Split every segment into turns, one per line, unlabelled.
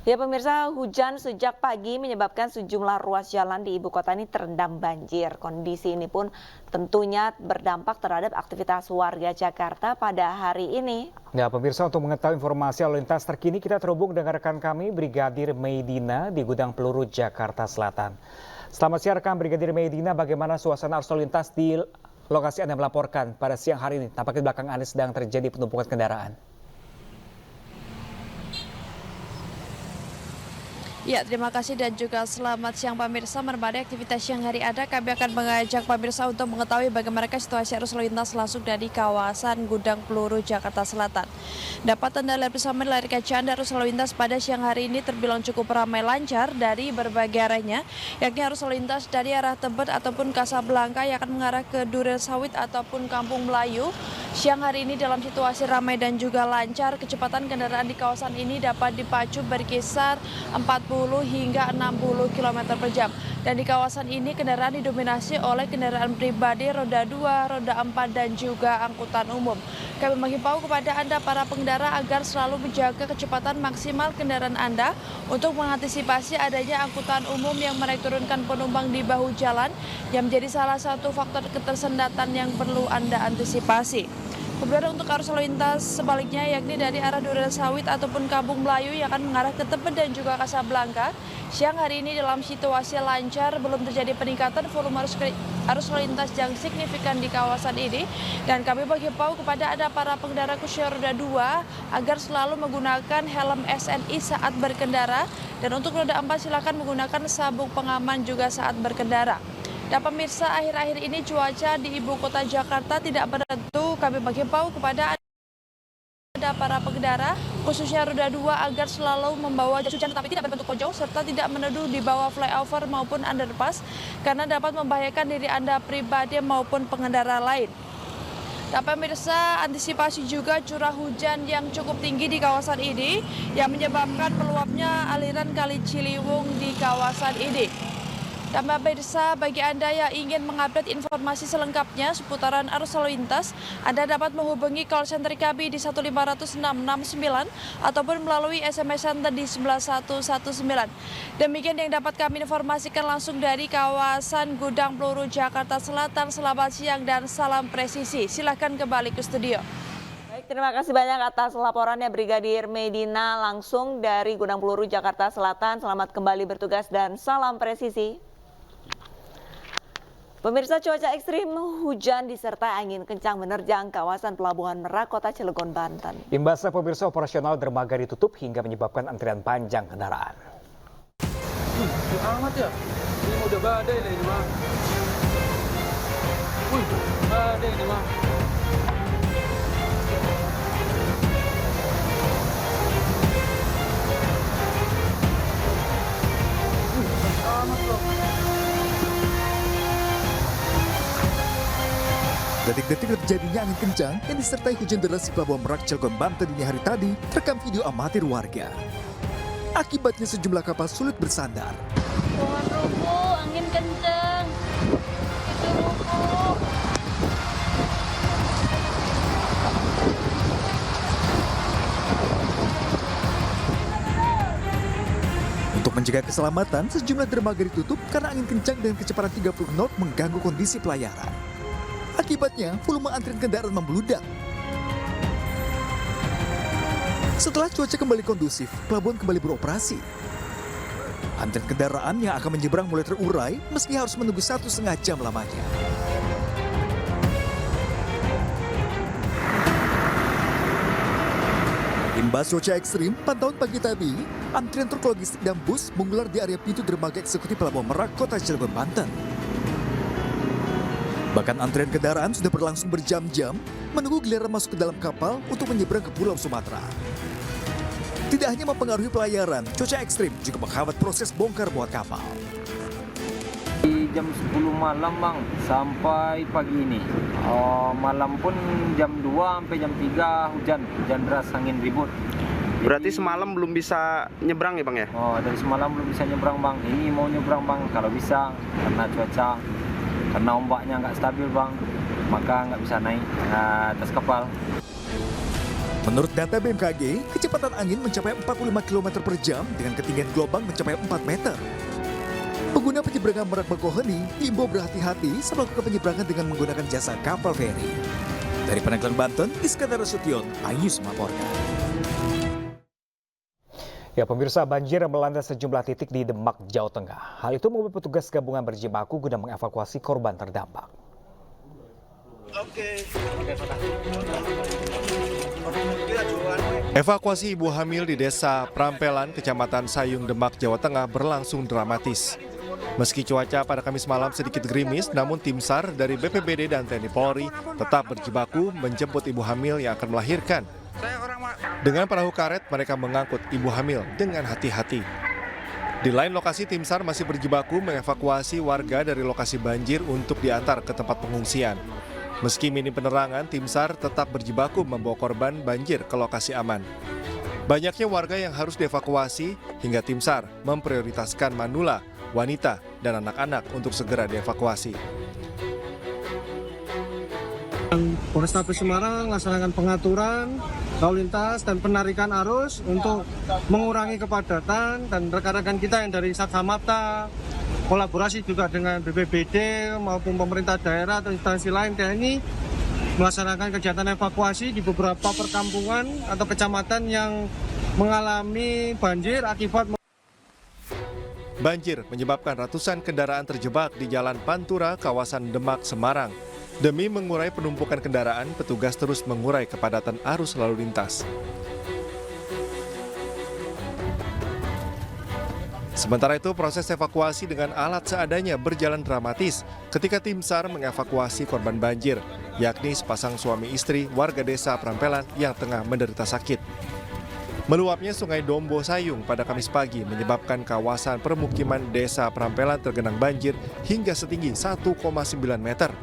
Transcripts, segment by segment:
Ya pemirsa, hujan sejak pagi menyebabkan sejumlah ruas jalan di ibu kota ini terendam banjir. Kondisi ini pun tentunya berdampak terhadap aktivitas warga Jakarta pada hari ini.
Ya pemirsa, untuk mengetahui informasi lalu lintas terkini kita terhubung dengan rekan kami Brigadir Meidina di Gudang Peluru Jakarta Selatan. Selamat siang rekan Brigadir Meidina, bagaimana suasana arus lalu lintas di lokasi Anda melaporkan pada siang hari ini? Tampaknya di belakang Anda sedang terjadi penumpukan kendaraan.
Ya, terima kasih dan juga selamat siang pemirsa. Menemani aktivitas siang hari ada, kami akan mengajak pemirsa untuk mengetahui bagaimana situasi arus lalu lintas langsung dari kawasan Gudang Peluru Jakarta Selatan. Dapat Anda lihat bersama layar kaca Anda, arus lalu lintas pada siang hari ini terbilang cukup ramai lancar dari berbagai arahnya, yakni arus lalu lintas dari arah Tebet ataupun Kasablanka yang akan mengarah ke Duren Sawit ataupun Kampung Melayu. Siang hari ini dalam situasi ramai dan juga lancar, kecepatan kendaraan di kawasan ini dapat dipacu berkisar 40 hingga 60 km per jam. Dan di kawasan ini kendaraan didominasi oleh kendaraan pribadi roda 2, roda 4 dan juga angkutan umum. Kami menghimbau kepada Anda para pengendara agar selalu menjaga kecepatan maksimal kendaraan Anda untuk mengantisipasi adanya angkutan umum yang menaik turunkan penumpang di bahu jalan yang menjadi salah satu faktor ketersendatan yang perlu Anda antisipasi. Kemudian untuk arus lalu lintas sebaliknya yakni dari arah Duren Sawit ataupun Kampung Melayu yang akan mengarah ke Tebet dan juga Kasablanka. Siang hari ini dalam situasi lancar, belum terjadi peningkatan volume arus lalu lintas yang signifikan di kawasan ini. Dan kami menghimbau kepada Anda para pengendara khususnya roda 2 agar selalu menggunakan helm SNI saat berkendara. Dan untuk roda 4 silakan menggunakan sabuk pengaman juga saat berkendara. Dan pemirsa, akhir-akhir ini cuaca di ibu kota Jakarta tidak menentu. Kami menghimbau kepada Anda para pengendara, khususnya roda 2 agar selalu membawa jas hujan tetapi tidak berbentuk pojok serta tidak meneduh di bawah flyover maupun underpass karena dapat membahayakan diri Anda pribadi maupun pengendara lain. Dan pemirsa, antisipasi juga curah hujan yang cukup tinggi di kawasan ini yang menyebabkan meluapnya aliran Kali Ciliwung di kawasan ini. Dan pemirsa, bagi Anda yang ingin mengupdate informasi selengkapnya seputaran arus lalu lintas, Anda dapat menghubungi call center kami di 1500669 ataupun melalui SMS Center di 9119. Demikian yang dapat kami informasikan langsung dari kawasan Gudang Peluru Jakarta Selatan. Selamat siang dan salam presisi. Silakan kembali ke studio.
Baik, terima kasih banyak atas laporannya Brigadir Meidina langsung dari Gudang Peluru Jakarta Selatan. Selamat kembali bertugas dan salam presisi. Pemirsa, cuaca ekstrim, hujan disertai angin kencang menerjang kawasan Pelabuhan Merak, Kota Cilegon, Banten.
Imbasnya pemirsa, operasional dermaga ditutup hingga menyebabkan antrian panjang kendaraan.
Amat ya, ini udah badai lah ini mah. Badai ini mah. Amat loh.
Detik-detik terjadinya angin kencang yang disertai hujan deras di Pelabuhan Merak, Cilegon, Banten dini hari tadi terekam video amatir warga. Akibatnya sejumlah kapal sulit bersandar.
Pohon rubuh, angin kencang. Itu rubuh.
Untuk mencegah keselamatan, sejumlah dermaga ditutup karena angin kencang dengan kecepatan 30 knot mengganggu kondisi pelayaran. Akibatnya, volume antrian kendaraan membludak. Setelah cuaca kembali kondusif, pelabuhan kembali beroperasi. Antrian kendaraan yang akan menyeberang mulai terurai meski harus menunggu 1,5 jam lamanya. Imbas cuaca ekstrim, pantauan pagi tadi, antrian truk logistik dan bus mengular di area pintu dermaga eksekutif Pelabuhan Merak, Kota Cilegon, Banten. Bahkan antrian kendaraan sudah berlangsung berjam-jam menunggu giliran masuk ke dalam kapal untuk menyeberang ke Pulau Sumatera. Tidak hanya mempengaruhi pelayaran, cuaca ekstrim juga menghambat proses bongkar muat kapal.
Di jam 10 malam bang, sampai pagi ini. Malam pun jam 2 sampai jam 3 hujan deras, angin ribut.
Berarti semalam belum bisa nyebrang ya bang ya?
Dari semalam belum bisa nyebrang bang. Ini mau nyebrang bang, kalau bisa karena cuaca. Karena ombaknya nggak stabil bang, maka nggak bisa naik atas kapal.
Menurut data BMKG, kecepatan angin mencapai 45 km per jam dengan ketinggian gelombang mencapai 4 meter. Pengguna penyeberangan Merak Bakauheni diimbau berhati-hati saat melakukan penyeberangan dengan menggunakan jasa kapal feri. Dari Pandeglang, Banten, Iskandar Nasution, iNews melaporkan.
Ya, pemirsa, banjir melanda sejumlah titik di Demak, Jawa Tengah. Hal itu membuat petugas gabungan berjibaku guna mengevakuasi korban terdampak.
Evakuasi ibu hamil di Desa Prampelan, Kecamatan Sayung, Demak, Jawa Tengah berlangsung dramatis. Meski cuaca pada Kamis malam sedikit gerimis, namun tim SAR dari BPBD dan TNI Polri tetap berjibaku menjemput ibu hamil yang akan melahirkan. Dengan perahu karet, mereka mengangkut ibu hamil dengan hati-hati. Di lain lokasi, tim SAR masih berjibaku mengevakuasi warga dari lokasi banjir untuk diantar ke tempat pengungsian. Meski minim penerangan, tim SAR tetap berjibaku membawa korban banjir ke lokasi aman. Banyaknya warga yang harus dievakuasi hingga tim SAR memprioritaskan manula, wanita, dan anak-anak untuk segera dievakuasi.
Polrestabes Semarang melaksanakan pengaturan lalu lintas dan penarikan arus untuk mengurangi kepadatan, dan rekan-rekan kita yang dari Satsamapta, kolaborasi juga dengan BPBD maupun pemerintah daerah atau instansi lain TNI melaksanakan kegiatan evakuasi di beberapa perkampungan atau kecamatan yang mengalami banjir akibat
Banjir menyebabkan ratusan kendaraan terjebak di Jalan Pantura, kawasan Demak, Semarang. Demi mengurai penumpukan kendaraan, petugas terus mengurai kepadatan arus lalu lintas. Sementara itu, proses evakuasi dengan alat seadanya berjalan dramatis ketika tim SAR mengevakuasi korban banjir, yakni sepasang suami istri warga desa Prampelan yang tengah menderita sakit. Meluapnya Sungai Dombo Sayung pada Kamis pagi menyebabkan kawasan permukiman desa Prampelan tergenang banjir hingga setinggi 1,9 meter.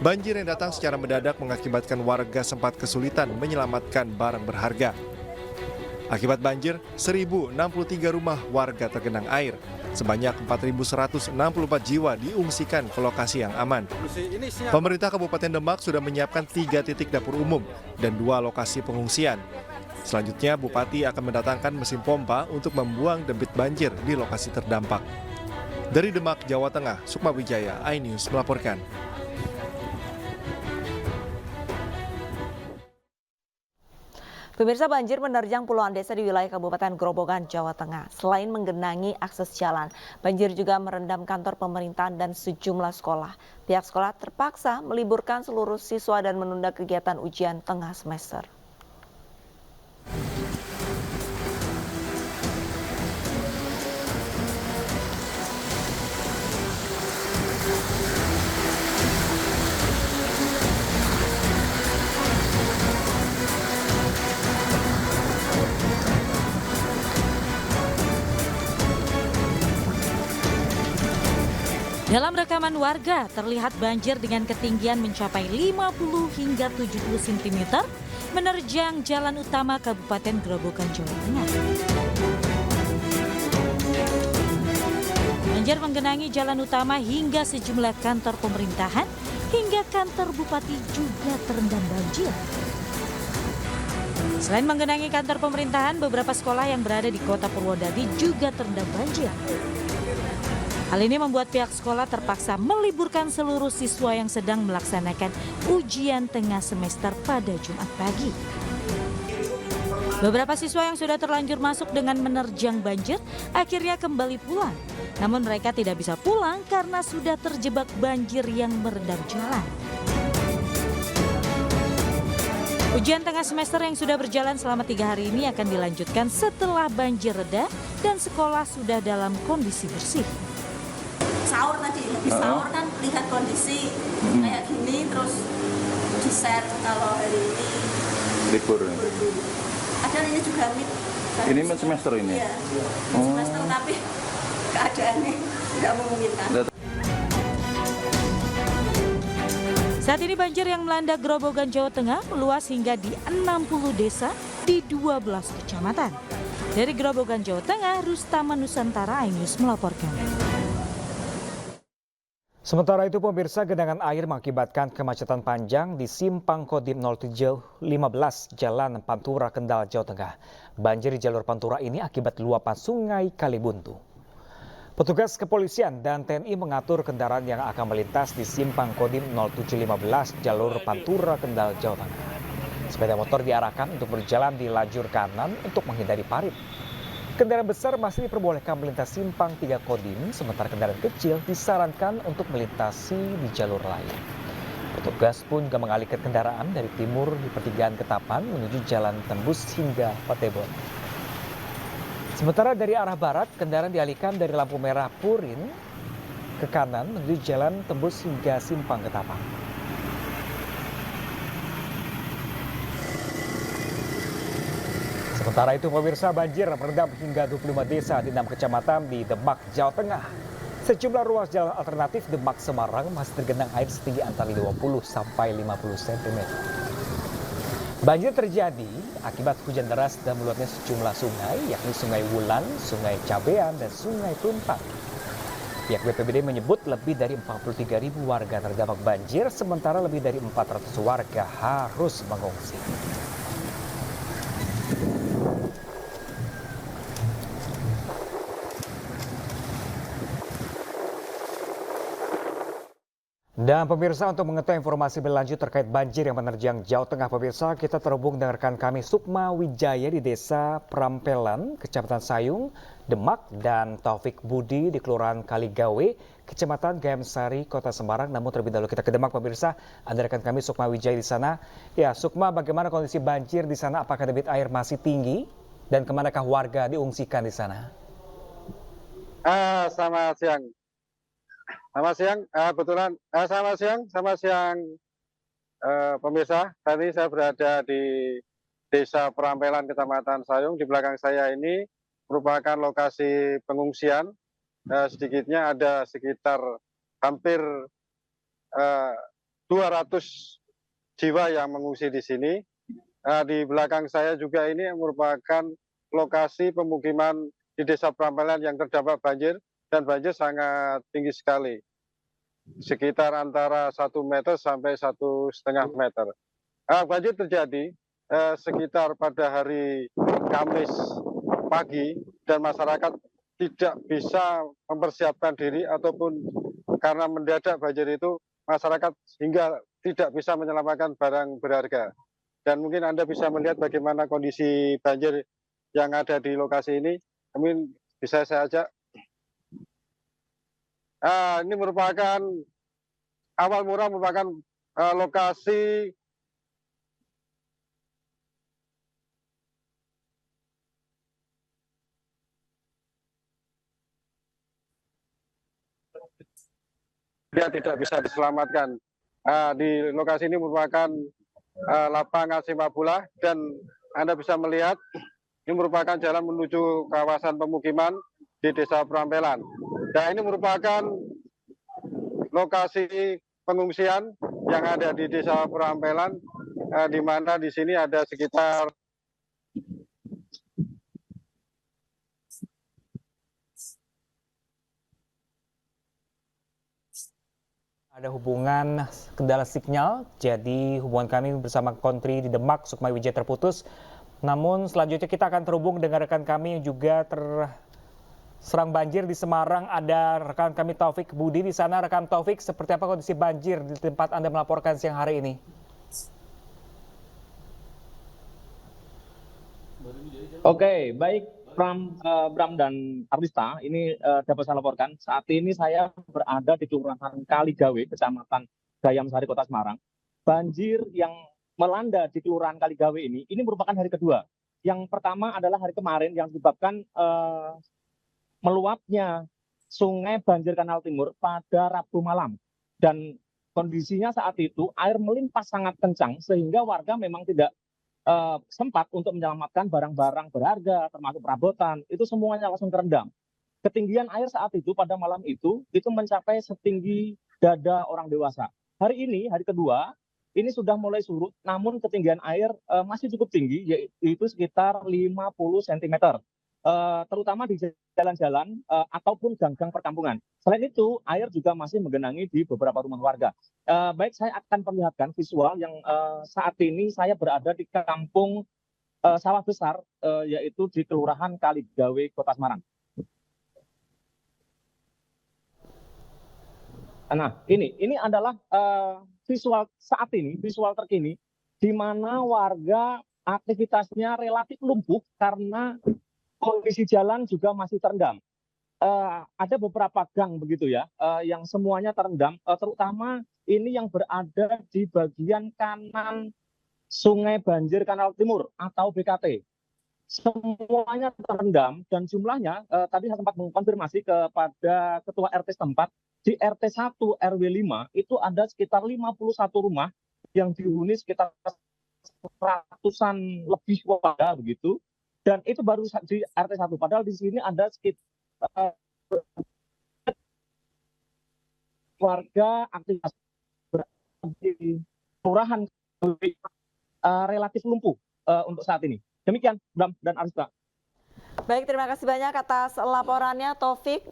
Banjir yang datang secara mendadak mengakibatkan warga sempat kesulitan menyelamatkan barang berharga. Akibat banjir, 1.063 rumah warga tergenang air. Sebanyak 4.164 jiwa diungsikan ke lokasi yang aman. Pemerintah Kabupaten Demak sudah menyiapkan 3 titik dapur umum dan 2 lokasi pengungsian. Selanjutnya, Bupati akan mendatangkan mesin pompa untuk membuang debit banjir di lokasi terdampak. Dari Demak, Jawa Tengah, Sukma Wijaya, iNews melaporkan.
Pemirsa, banjir menerjang puluhan desa di wilayah Kabupaten Grobogan, Jawa Tengah. Selain menggenangi akses jalan, banjir juga merendam kantor pemerintahan dan sejumlah sekolah. Pihak sekolah terpaksa meliburkan seluruh siswa dan menunda kegiatan ujian tengah semester.
Dalam rekaman warga, terlihat banjir dengan ketinggian mencapai 50 hingga 70 cm menerjang jalan utama Kabupaten Grobogan, Jawa Tengah. Banjir menggenangi jalan utama hingga sejumlah kantor pemerintahan, hingga kantor bupati juga terendam banjir. Selain menggenangi kantor pemerintahan, beberapa sekolah yang berada di kota Purwodadi juga terendam banjir. Hal ini membuat pihak sekolah terpaksa meliburkan seluruh siswa yang sedang melaksanakan ujian tengah semester pada Jumat pagi. Beberapa siswa yang sudah terlanjur masuk dengan menerjang banjir akhirnya kembali pulang. Namun mereka tidak bisa pulang karena sudah terjebak banjir yang merendam jalan. Ujian tengah semester yang sudah berjalan selama 3 hari ini akan dilanjutkan setelah banjir reda dan sekolah sudah dalam kondisi bersih.
Sahur tadi, habis sahur kan lihat kondisi kayak gini, terus di-share kalau hari ini
libur.
Padahal ini juga
ini semester ini?
Iya, semester tapi keadaannya tidak memungkinkan.
Saat ini banjir yang melanda Grobogan, Jawa Tengah meluas hingga di 60 desa di 12 kecamatan. Dari Grobogan, Jawa Tengah, Rustama Nusantara, iNews melaporkan.
Sementara itu pemirsa, genangan air mengakibatkan kemacetan panjang di Simpang Kodim 0715 Jalan Pantura Kendal, Jawa Tengah. Banjir di jalur Pantura ini akibat luapan sungai Kalibuntu. Petugas kepolisian dan TNI mengatur kendaraan yang akan melintas di Simpang Kodim 0715 jalur Pantura Kendal, Jawa Tengah. Sepeda motor diarahkan untuk berjalan di lajur kanan untuk menghindari parit. Kendaraan besar masih diperbolehkan melintas Simpang 3 Kodim, sementara kendaraan kecil disarankan untuk melintasi di jalur lain. Petugas pun juga mengalihkan kendaraan dari timur di pertigaan Ketapang menuju jalan tembus hingga Patebon. Sementara dari arah barat, kendaraan dialihkan dari lampu merah Purin ke kanan menuju jalan tembus hingga Simpang Ketapang. Sementara itu pemirsa, banjir merendam hingga 25 desa di 6 kecamatan di Demak, Jawa Tengah. Sejumlah ruas jalan alternatif Demak Semarang masih tergenang air setinggi antara 20 sampai 50 cm. Banjir terjadi akibat hujan deras dan meluapnya sejumlah sungai, yakni Sungai Wulan, Sungai Cabean, dan Sungai Tumpang. Pihak BPBD menyebut lebih dari 43.000 warga terdampak banjir, sementara lebih dari 400 warga harus mengungsi. Dan pemirsa, untuk mengetahui informasi berlanjut terkait banjir yang menerjang Jawa Tengah, pemirsa, kita terhubung dengan rekan kami Sukma Wijaya di Desa Prampelan, Kecamatan Sayung, Demak, dan Taufik Budi di Kelurahan Kaligawe, Kecamatan Gayamsari, Kota Semarang. Namun terlebih dahulu kita ke Demak, pemirsa. Ada rekan kami Sukma Wijaya di sana. Ya, Sukma, bagaimana kondisi banjir di sana? Apakah debit air masih tinggi? Dan kemanakah warga diungsikan di sana?
Selamat siang. Selamat siang, selamat siang pemirsa. Tadi saya berada di Desa Perampelan, Kecamatan Sayung. Di belakang saya ini merupakan lokasi pengungsian. Sedikitnya ada sekitar hampir 200 jiwa yang mengungsi di sini. Di belakang saya juga ini merupakan lokasi pemukiman di Desa Perampelan yang terdampak banjir. Dan banjir sangat tinggi sekali, sekitar antara 1 meter sampai 1,5 meter. Banjir terjadi sekitar pada hari Kamis pagi dan masyarakat tidak bisa mempersiapkan diri ataupun karena mendadak banjir itu masyarakat hingga tidak bisa menyelamatkan barang berharga. Dan mungkin Anda bisa melihat bagaimana kondisi banjir yang ada di lokasi ini. Mungkin bisa saya ajak. Ini merupakan awal mula merupakan lokasi dia tidak bisa diselamatkan. Di lokasi ini merupakan lapangan sepak bola dan Anda bisa melihat ini merupakan jalan menuju kawasan pemukiman di Desa Perampelan. Dan ini merupakan lokasi pengungsian yang ada di Desa Perampelan, di mana di sini ada sekitar
ada hubungan kendala sinyal, jadi hubungan kami bersama Kontri di Demak, Sukma Wijaya terputus. Namun selanjutnya kita akan terhubung dengan rekan kami yang juga terserang banjir di Semarang. Ada rekan kami Taufik Budi di sana. Rekan Taufik, seperti apa kondisi banjir di tempat Anda melaporkan siang hari ini?
Oke, baik Bram dan Arlista, ini dapat saya laporkan. Saat ini saya berada di Kelurahan Kaligawe, Kecamatan Gayamsari, Kota Semarang. Banjir yang melanda di Kelurahan Kaligawe ini merupakan hari kedua. Yang pertama adalah hari kemarin yang disebabkan meluapnya Sungai Banjir Kanal Timur pada Rabu malam. Dan kondisinya saat itu air melimpah sangat kencang sehingga warga memang tidak sempat untuk menyelamatkan barang-barang berharga termasuk perabotan, itu semuanya langsung terendam. Ketinggian air saat itu pada malam itu mencapai setinggi dada orang dewasa. Hari ini, hari kedua, ini sudah mulai surut, namun ketinggian air masih cukup tinggi, yaitu sekitar 50 cm. terutama di jalan-jalan ataupun gang-gang perkampungan. Selain itu, air juga masih menggenangi di beberapa rumah warga. Baik, saya akan perlihatkan visual yang saat ini saya berada di kampung Sawah Besar, yaitu di Kelurahan Kaligawe, Kota Semarang. Nah, ini adalah visual saat ini, visual terkini, di mana warga aktivitasnya relatif lumpuh karena kondisi jalan juga masih terendam. Ada beberapa gang begitu ya, yang semuanya terendam, terutama ini yang berada di bagian kanan Sungai Banjir Kanal Timur atau BKT. Semuanya terendam dan jumlahnya tadi saya sempat mengkonfirmasi kepada Ketua RT setempat, di RT 1 RW 5 itu ada sekitar 51 rumah yang dihuni sekitar ratusan lebih warga begitu. Dan itu baru di RT 1, padahal di sini ada sekitar warga aktivitas di kelurahan relatif lumpuh untuk saat ini. Demikian, Bram dan Arista.
Baik, terima kasih banyak atas laporannya Taufik.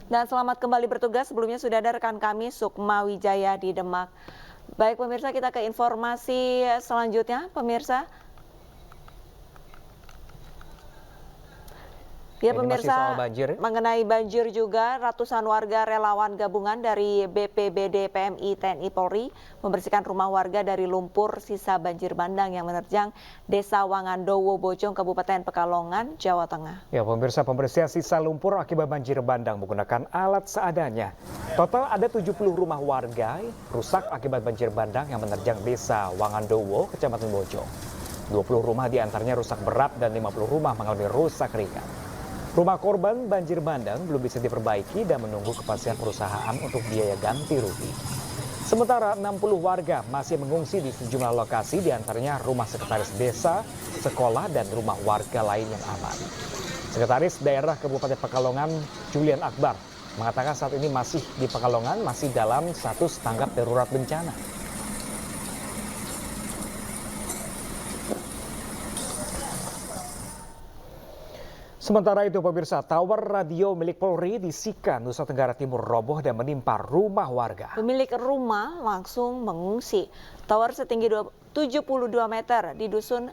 Dan selamat kembali bertugas. Sebelumnya sudah ada rekan kami Sukma Wijaya di Demak. Baik pemirsa, kita ke informasi selanjutnya pemirsa. Ya pemirsa, mengenai banjir juga, ratusan warga relawan gabungan dari BPBD, PMI, TNI, Polri membersihkan rumah warga dari lumpur sisa banjir bandang yang menerjang Desa Wangandowo, Bojong, Kabupaten Pekalongan, Jawa Tengah.
Ya pemirsa, pembersihan sisa lumpur akibat banjir bandang menggunakan alat seadanya. Total ada 70 rumah warga rusak akibat banjir bandang yang menerjang Desa Wangandowo, Kecamatan Bojong. 20 rumah diantaranya rusak berat dan 50 rumah mengalami rusak ringan. Rumah korban banjir bandang belum bisa diperbaiki dan menunggu kepastian perusahaan untuk biaya ganti rugi. Sementara 60 warga masih mengungsi di sejumlah lokasi, diantaranya rumah sekretaris desa, sekolah, dan rumah warga lain yang aman. Sekretaris Daerah Kabupaten Pekalongan, Julian Akbar, mengatakan saat ini masih di Pekalongan masih dalam status tanggap darurat bencana. Sementara itu pemirsa, tower radio milik Polri di Sika, Nusa Tenggara Timur roboh dan menimpa rumah warga.
Pemilik rumah langsung mengungsi. Tower setinggi 72 meter di Dusun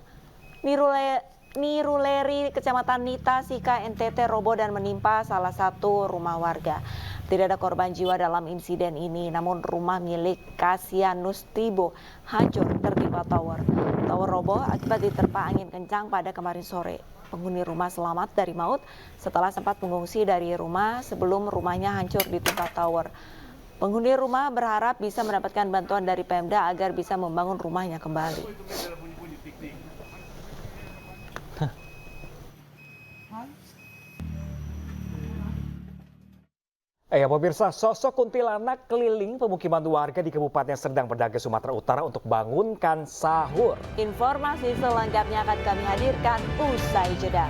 Niruleri, Kecamatan Nita, Sika, NTT roboh dan menimpa salah satu rumah warga. Tidak ada korban jiwa dalam insiden ini, namun rumah milik Kasianus Tibo hancur tertimpa tower. Tower roboh akibat diterpa angin kencang pada kemarin sore. Penghuni rumah selamat dari maut setelah sempat mengungsi dari rumah sebelum rumahnya hancur ditimpa tower. Penghuni rumah berharap bisa mendapatkan bantuan dari Pemda agar bisa membangun rumahnya kembali.
Ya pemirsa, sosok kuntilanak keliling pemukiman warga di Kabupaten Serdang Bedagai, Sumatera Utara untuk bangunkan sahur.
Informasi selengkapnya akan kami hadirkan usai jeda.